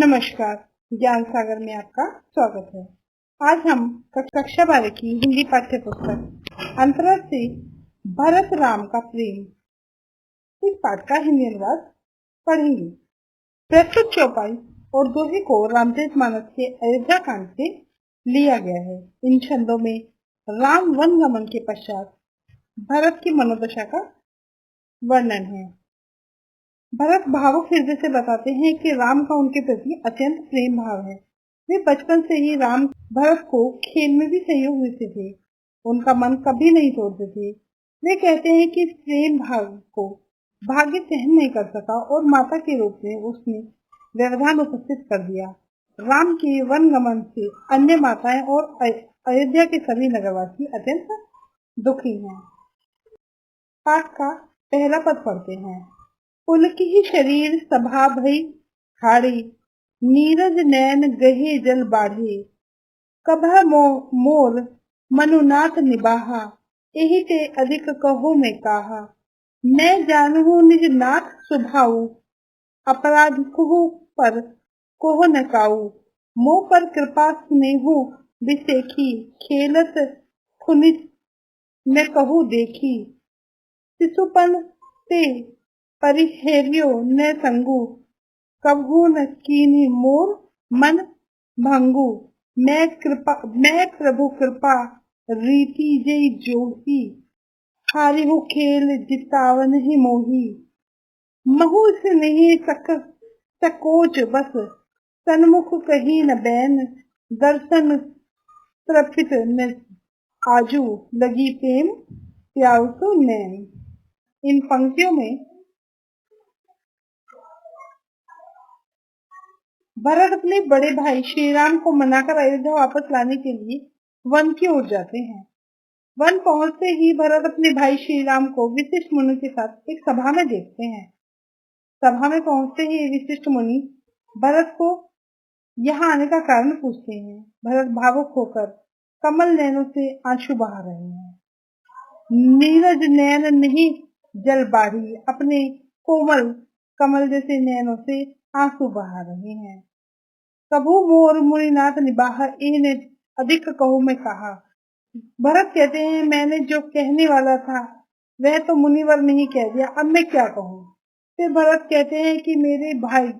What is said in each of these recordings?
नमस्कार, ज्ञान सागर में आपका स्वागत है। आज हम कक्षा 12 की हिंदी पाठ्य पुस्तक अंतरा से भरत राम का प्रेम इस पाठ का हिंदी अनुवाद पढ़ेंगे। प्रस्तुत चौपाई और दोहे को रामचरितमानस के अयोध्या कांड से लिया गया है। इन छंदों में राम वन गमन के पश्चात भरत की मनोदशा का वर्णन है। भरत भावुक हृदय से बताते हैं कि राम का उनके प्रति अत्यंत प्रेम भाव है। वे बचपन से ही राम भरत को खेल में भी सहयोग देते थे, उनका मन कभी नहीं तोड़ते थे। वे कहते हैं कि इस प्रेम भाव को भाग्य सहन नहीं कर सका और माता के रूप में उसने व्यवधान उपस्थित कर दिया। राम के वन गमन से अन्य माताएं और अयोध्या के सभी नगरवासी अत्यंत दुखी हैं। पाठ का पहला पद पढ़ते हैं। पुलकी ही शरीर सभा भई हाड़ी, नीरज नैन गहे जल बाढ़े। कभा मोर मनुनाथ निबाहा, एहि ते अधिक कहो में काहा। मैं जानहु निज नाथ सुभाऊ, अपराध कुहु पर कोह न काऊ। मोह पर कृपा स्नेहु बिसेखी, खेलत खुनित मैं कहू देखी। शिशुपन ते परिहेर्यो न संगु, कभू न कीन्ही मोर मन भंगु। मैं प्रभु कृपा रीति जय जोही, हारिहु खेल जितावन ही मोही। महु स्नेहि सकोच बस, सन्मुख कही न बैन। दर्शन त्रपित न आजू, लगी प्रेम प्यासु नैन। इन पंक्तियों में भरत अपने बड़े भाई श्री राम को मनाकर अयोध्या वापस लाने के लिए वन की ओर जाते हैं। वन पहुंचते ही भरत अपने भाई श्री राम को विशिष्ट मुनि के साथ एक सभा में देखते हैं। सभा में पहुंचते ही विशिष्ट मुनि भरत को यहाँ आने का कारण पूछते हैं। भरत भावुक होकर कमल नैनों से आंसू बहा रहे हैं। नीरज नैन नहीं जल बाढ़ी, अपने कोमल कमल जैसे नैनों से आंसू बहा रहे हैं। कभू मोर मुनिनाथ निबाहा, इन्हें अधिक कहो में कहा। भरत कहते हैं मैंने जो कहने वाला था वह तो मुनिवर ने ही कह दिया, अब मैं क्या कहूँ। फिर भरत कहते हैं कि मेरे भाई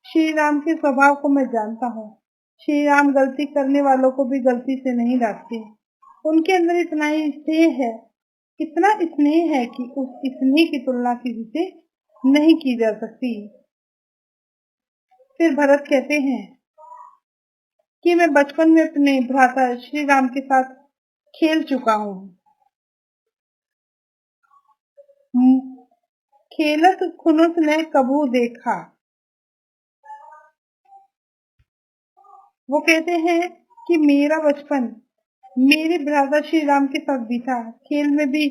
श्री राम के स्वभाव को मैं जानता हूँ। श्री राम गलती करने वालों को भी गलती से नहीं डांटते। उनके अंदर इतना ही स्नेह है, इतना स्नेह है कि उस स्नेह की तुलना किसी से नहीं की जा सकती। फिर भरत कहते हैं कि मैं बचपन में अपने भ्राता श्री राम के साथ खेल चुका हूँ। खेलत खुनुस ने कबू देखा। वो कहते हैं कि मेरा बचपन मेरे भ्राता श्री राम के साथ बीता। खेल में भी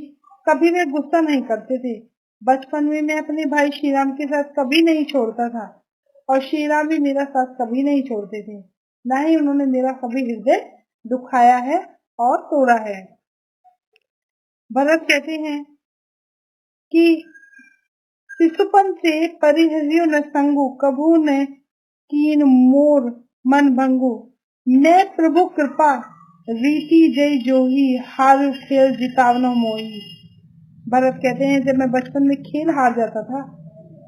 कभी वे गुस्सा नहीं करते थे। बचपन में मैं अपने भाई श्री राम के साथ कभी नहीं छोड़ता था और श्री राम भी मेरा साथ कभी नहीं छोड़ते थे। ना ही उन्होंने मेरा कभी हृदय दुखाया है और तोड़ा है। भरत कहते हैं कि शिशुपन से परिहर्यो न संगु, कभू न कीन मोर मन भंगु। मैं प्रभु कृपा रीति जय जोही, हार खेल जितावनो मोही। भरत कहते हैं जब मैं बचपन में खेल हार जाता था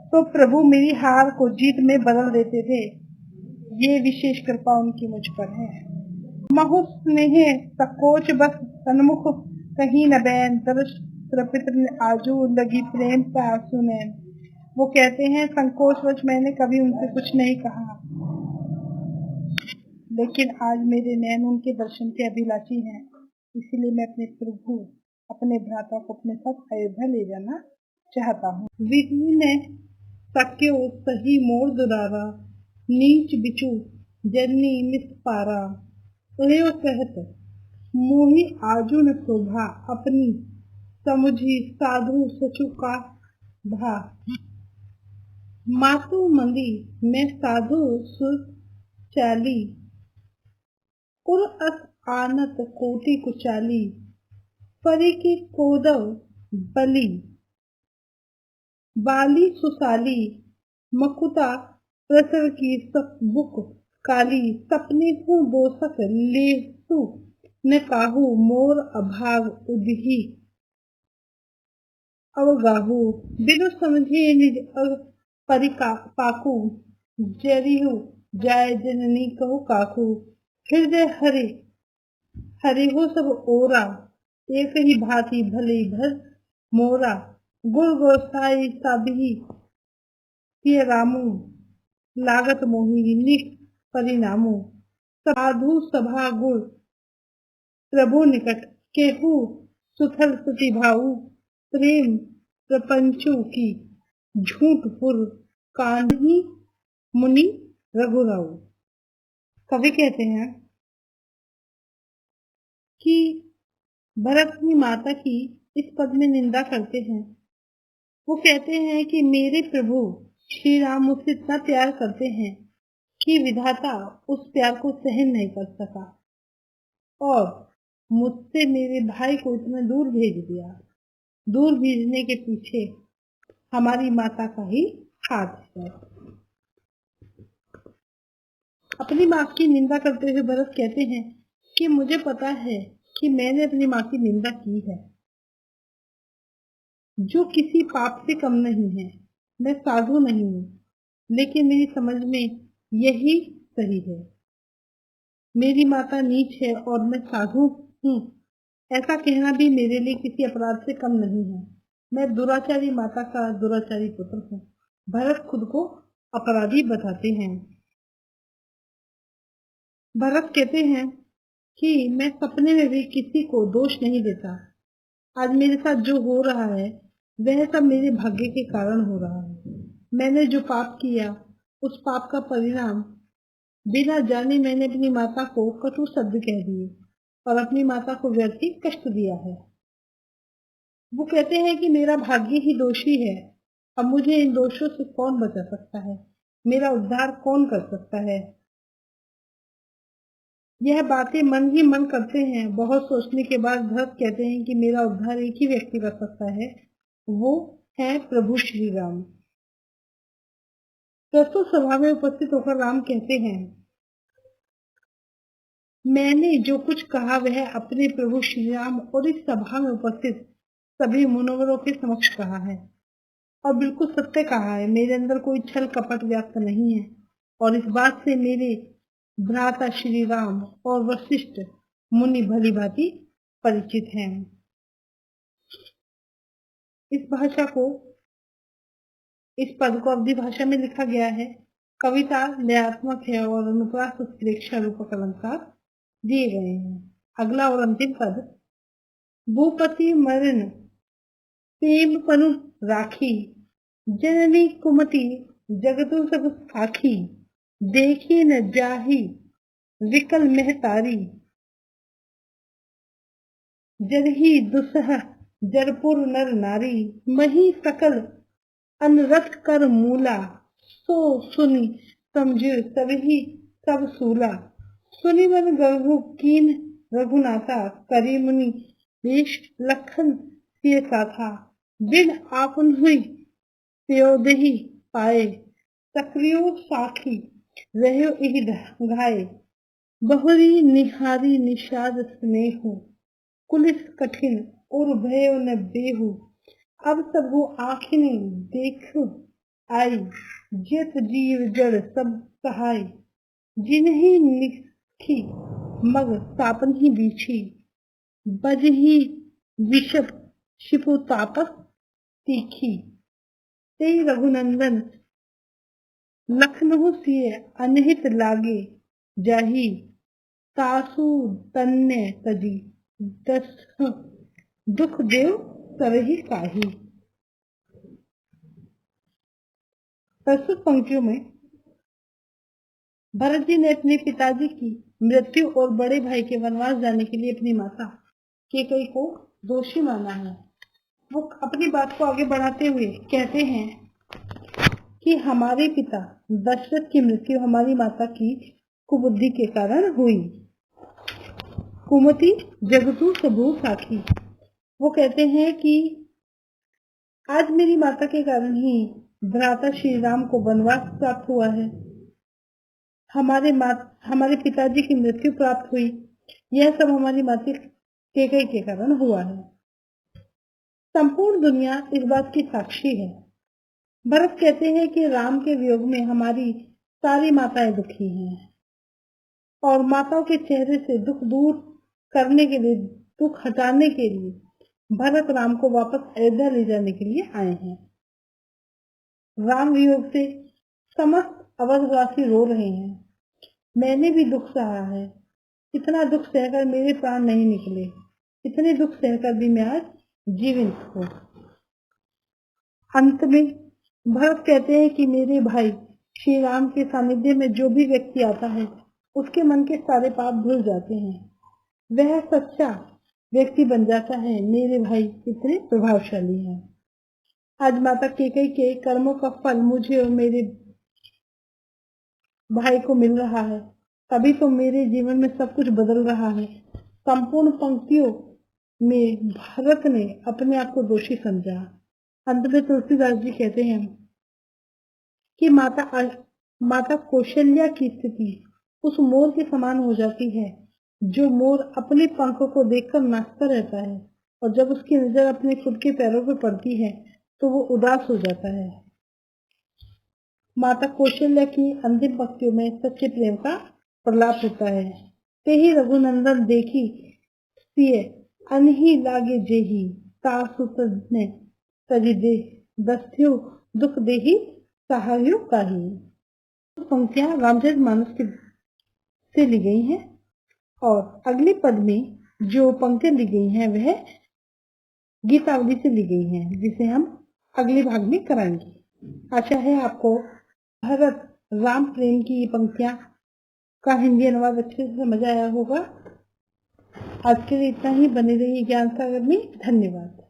तो प्रभु मेरी हार को जीत में बदल देते थे। ये विशेष कृपा उनकी मुझ पर है। महु स्नेह सकोच बस, सन्मुख कहीं न बैन। दर्श आजू, लगी प्रेम प्यासु नैन। वो कहते हैं संकोचवश मैंने कभी उनसे कुछ नहीं कहा, लेकिन आज मेरे नैन उनके दर्शन के अभिलाषी हैं। इसीलिए मैं अपने प्रभु अपने भ्राता को अपने साथ अयोध्या ले जाना चाहता हूँ। विधि ने सक्यो सही मोर दुरारा, नीच बिचू जननी मित पारा। लयो कहत मोहि आजुन शोभा, अपनी समुझी साधु सचु का भा। मातु मंदी मैं साधु सुर चाली, उर अस आनत कोटि कुचाली। परी की कोदव बली, बाली सुसाली मकुता प्रसर की सब बुक काली सपने हूँ दोषक लेसु न काहू मोर अभाग उदही अवगाहू बिनु समझे निज पाकू जरिहु जाय जननी कहू काकू हृदय हरे हरे हो सब ओरा एक ही भांति भले भर मोरा गुर गोसाई साबी किय रामू लागत मोही निक परिणामो साधु सभा गुण प्रभु निकट केहू सुथल प्रतिभाऊ प्रेम प्रपंचु की झूठ पुर कान्ही मुनि रघुराऊ। कवि कहते हैं कि भरत अपनी माता की इस पद में निंदा करते हैं। वो कहते हैं कि मेरे प्रभु श्री राम मुझसे इतना प्यार करते हैं कि विधाता उस प्यार को सहन नहीं कर सका और मुझसे मेरे भाई को इतना दूर भेज दिया। दूर भेजने के पीछे हमारी माता का ही हाथ है। अपनी माँ की निंदा करते हुए भरत कहते हैं कि मुझे पता है कि मैंने अपनी माँ की निंदा की है, जो किसी पाप से कम नहीं है। मैं साधु नहीं हूँ, लेकिन मेरी समझ में यही सही है। मेरी माता नीच है और मैं साधु हूँ, ऐसा कहना भी मेरे लिए किसी अपराध से कम नहीं है। मैं दुराचारी माता का दुराचारी पुत्र हूँ। भरत खुद को अपराधी बताते हैं। भरत कहते हैं कि मैं सपने में भी किसी को दोष नहीं देता। आज मेरे साथ जो हो रहा है वह सब मेरे भाग्य के कारण हो रहा है। मैंने जो पाप किया उस पाप का परिणाम बिना जाने मैंने अपनी माता को कटु शब्द कह दिए और अपनी माता को व्यर्थ ही कष्ट दिया है। वो कहते हैं कि मेरा भाग्य ही दोषी है। अब मुझे इन दोषों से कौन बचा सकता है? मेरा उद्धार कौन कर सकता है? यह बातें मन ही मन करते हैं। बहुत सोचने के बाद भरत कहते हैं कि मेरा उद्धार एक ही व्यक्ति कर सकता है, वो है प्रभु श्री राम। प्रस्तुत सभा में उपस्थित होकर राम कहते हैं, मैंने जो कुछ कहा वह अपने प्रभु श्री राम और इस सभा में उपस्थित सभी मुनवरों के समक्ष कहा है और बिल्कुल सत्य कहा है। मेरे अंदर कोई छल कपट व्याप्त नहीं है और इस बात से मेरे भ्राता श्री राम और वशिष्ठ मुनि भली भांति परिचित हैं। इस पद को अवधि भाषा में लिखा गया है। कविता लयात्मक है और अनुप्रास उत्प्रेक्षा रूपक अलंकार दिए गए हैं। अगला और अंतिम पद, भूपति मरण प्रेम पनु राखी जननी कुमति जगतु सब साखी देखी न जाही विकल महतारी जरही दुसह जरपुर नर नारी मही सकल अनरथ कर मूला सो सुनी समझे तभी सब सूला सुनि मन गहु कीन रघुनाथा करी मुनि देश लखन सिय था बिन आपन हुई प्योदही पाए सक्रियो साखी रहो इहि घाये बहुरी निहारी निषाद स्नेहु कुलिस कठिन और भयो न बेहु अब सबु आखिनी देखु आई जित जीव जड़ सब सहाय जिन्हीं निखी मग तापन ही बीछी बज ही विषप शिपु तापस तीखी ते रघुनंदन लखनऊ सिय अनहित लागे जाही तासु तन्य तजी दस दुख देव तरही काही। प्रस्तुत पंक्तियों में भरत जी ने अपने पिताजी की मृत्यु और बड़े भाई के वनवास जाने के लिए अपनी माता कैकेयी को दोषी माना है। वो अपनी बात को आगे बढ़ाते हुए कहते हैं कि हमारे पिता दशरथ की मृत्यु हमारी माता की कुबुद्धि के कारण हुई। कुमति जगतु सबू साखी, वो कहते हैं कि आज मेरी माता के कारण ही भ्राता श्री राम को वनवास प्राप्त हुआ है। हमारे पिताजी की मृत्यु प्राप्त हुई। यह सब हमारी माता कैकेयी के कारण हुआ है। संपूर्ण दुनिया इस बात की साक्षी है। भरत कहते हैं कि राम के वियोग में हमारी सारी माताएं दुखी हैं और माताओं के चेहरे से दुख दूर करने के लिए, दुख हटाने के लिए भरत राम को वापस अयोध्या ले जाने के लिए आए हैं। राम वियोग से समस्त अवधवासी रो रहे हैं। मैंने भी दुख सहा है। इतना दुख सहकर मेरे प्राण नहीं निकले। इतने दुख सहकर भी मैं आज जीवित हूँ। अंत में भरत कहते हैं कि मेरे भाई श्री राम के सानिध्य में जो भी व्यक्ति आता है उसके मन के सारे पाप धुल जाते हैं। वह सच्चा व्यक्ति बन जाता है। मेरे भाई कितने प्रभावशाली हैं। आज माता कैकेयी के कर्मों का फल मुझे और मेरे भाई को मिल रहा है। तभी तो मेरे जीवन में सब कुछ बदल रहा है। संपूर्ण पंक्तियों में भरत ने अपने आप को दोषी समझा। अंत में तुलसीदास जी कहते हैं कि माता कौशल्या की स्थिति उस मोर के समान हो जाती है जो मोर अपने पंखों को देखकर नाचता रहता है और जब उसकी नजर अपने खुद के पैरों पर पड़ती है तो वो उदास हो जाता है। माता कौशल्या की अंतिम पंक्तियों में सच्चे प्रेम का प्रलाप होता है। ते ही रघुनंदन देखी सिय अनही लागे जेही तासु तजने तजी दे दस्यो दुख देही सहायो काही। पंक्तियां रामचरितमानस से ली गई हैं और अगले पद में जो पंक्तियां ली गई हैं वह गीतावली से ली गई हैं, जिसे हम अगले भाग में कराएंगे। आशा है आपको भरत राम प्रेम की पंक्तियां का हिंदी अनुवाद अच्छे से समझ आया होगा। आज के लिए इतना ही। बने रहिए ज्ञान सागर में। धन्यवाद।